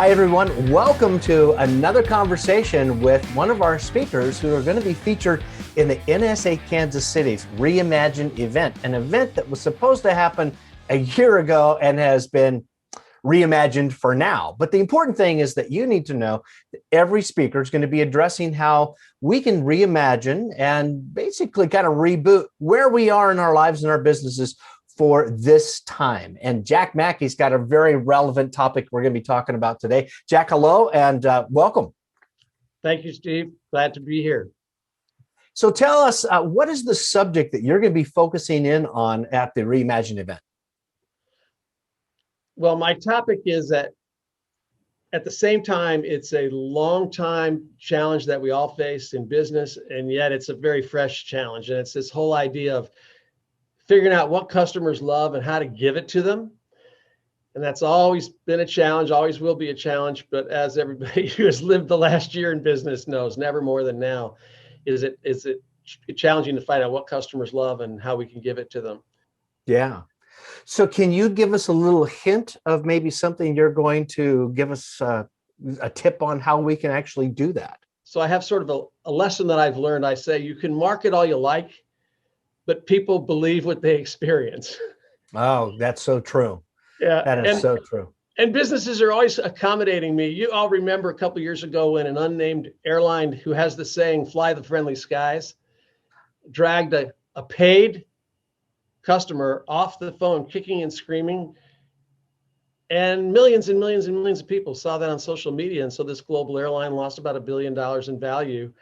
Hi, everyone. Welcome to another conversation with one of our speakers who are going to be featured in the NSA Kansas City's Reimagine event, an event that was supposed to happen a year ago and has been reimagined for now. But the important thing is that you need to know that every speaker is going to be addressing how we can reimagine and basically kind of reboot where we are in our lives and our businesses for this time. And Jack Mackey's got a very relevant topic we're going to be talking about today. Jack, hello and welcome. Thank you, Steve. Glad to be here. So tell us, what is the subject that you're going to be focusing in on at the Reimagine event? Well, my topic is that at the same time, it's a long time challenge that we all face in business, and yet it's a very fresh challenge. And it's this whole idea of figuring out what customers love and how to give it to them. And that's always been a challenge, always will be a challenge. But as everybody who has lived the last year in business knows, never more than now, is it challenging to find out what customers love and how we can give it to them. Yeah. So can you give us a little hint of maybe something you're going to give us a tip on how we can actually do that? So I have sort of a lesson that I've learned. I say you can market all you like, but people believe what they experience. Oh, that's so true. Yeah, that is so true. And businesses are always accommodating me. You all remember a couple of years ago when an unnamed airline who has the saying, fly the friendly skies, dragged a paid customer off the phone, kicking and screaming. And millions and millions and millions of people saw that on social media. And so this global airline lost about $1 billion in value.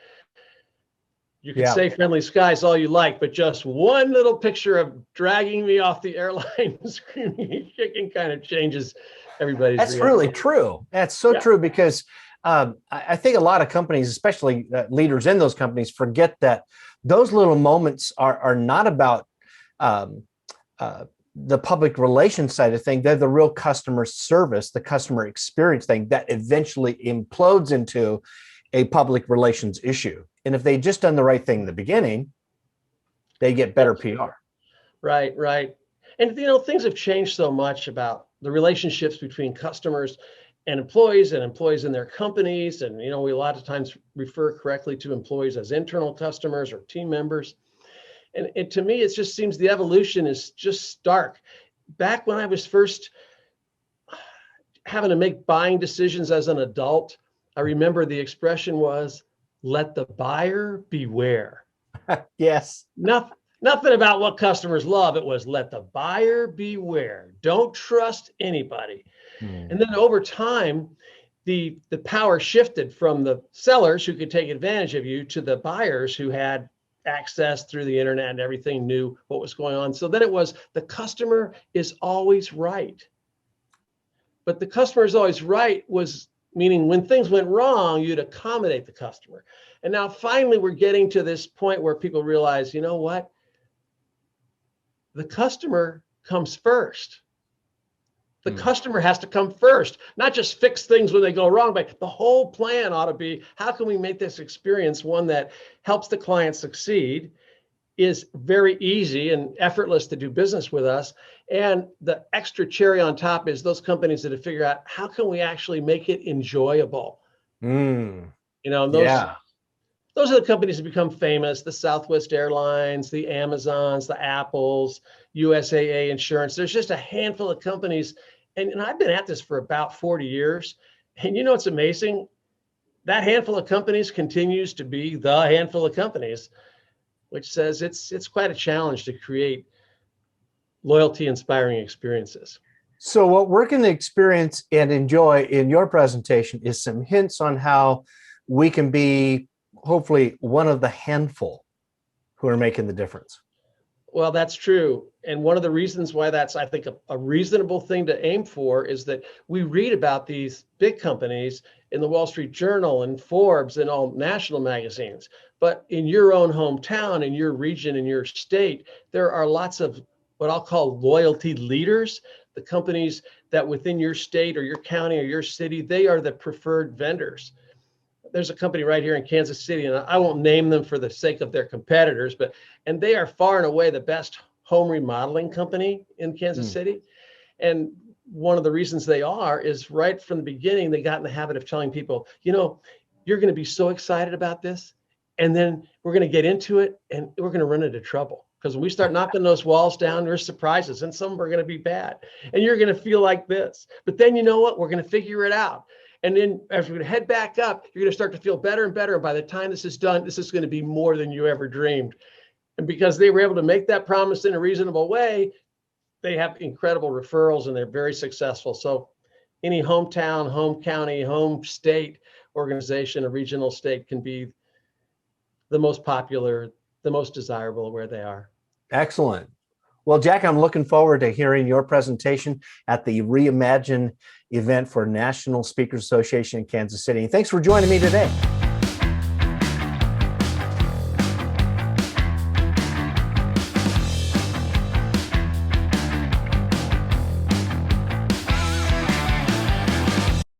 You can say friendly skies all you like, but just one little picture of dragging me off the airline, screaming and kicking kind of changes everybody's That's reaction. really true. That's so true, because I think a lot of companies, especially leaders in those companies, forget that those little moments are not about the public relations side of things. They're the real customer service, the customer experience thing that eventually implodes into a public relations issue. And if they just done the right thing in the beginning, they get better PR. Right. And things have changed so much about the relationships between customers and employees in their companies. And, we a lot of times refer correctly to employees as internal customers or team members. And to me, it just seems the evolution is just stark. Back when I was first having to make buying decisions as an adult, I remember the expression was, let the buyer beware. Yes. Nothing about what customers love. It was let the buyer beware. Don't trust anybody. And then over time, the power shifted from the sellers who could take advantage of you to the buyers who had access through the internet and everything, knew what was going on. So then it was the customer is always right. But the customer is always right was meaning when things went wrong, you'd accommodate the customer. And now finally, we're getting to this point where people realize, you know what? The customer comes first. The customer has to come first, not just fix things when they go wrong, but the whole plan ought to be, how can we make this experience one that helps the client succeed, is very easy and effortless to do business with us. And the extra cherry on top is those companies that have figured out, how can we actually make it enjoyable? Those are the companies that become famous, the Southwest Airlines, the Amazons, the Apples, USAA Insurance. There's just a handful of companies. And I've been at this for about 40 years. And it's amazing. That handful of companies continues to be the handful of companies, which says it's quite a challenge to create loyalty-inspiring experiences. So what we're going to experience and enjoy in your presentation is some hints on how we can be hopefully one of the handful who are making the difference. Well, that's true. And one of the reasons why that's, I think, a reasonable thing to aim for is that we read about these big companies in the Wall Street Journal and Forbes and all national magazines. But in your own hometown, in your region, in your state, there are lots of what I'll call loyalty leaders, the companies that within your state or your county or your city, they are the preferred vendors. There's a company right here in Kansas City, and I won't name them for the sake of their competitors, and they are far and away the best home remodeling company in Kansas City. And one of the reasons they are is right from the beginning, they got in the habit of telling people, you're going to be so excited about this. And then we're going to get into it and we're going to run into trouble. Because when we start knocking those walls down, there's surprises, and some are going to be bad. And you're going to feel like this. But then you know what? We're going to figure it out. And then as we're going to head back up, you're going to start to feel better and better. And by the time this is done, this is going to be more than you ever dreamed. And because they were able to make that promise in a reasonable way, they have incredible referrals and they're very successful. So any hometown, home county, home state organization, a regional state can be the most popular, the most desirable where they are. Excellent. Well, Jack, I'm looking forward to hearing your presentation at the Reimagine event for National Speakers Association in Kansas City. Thanks for joining me today.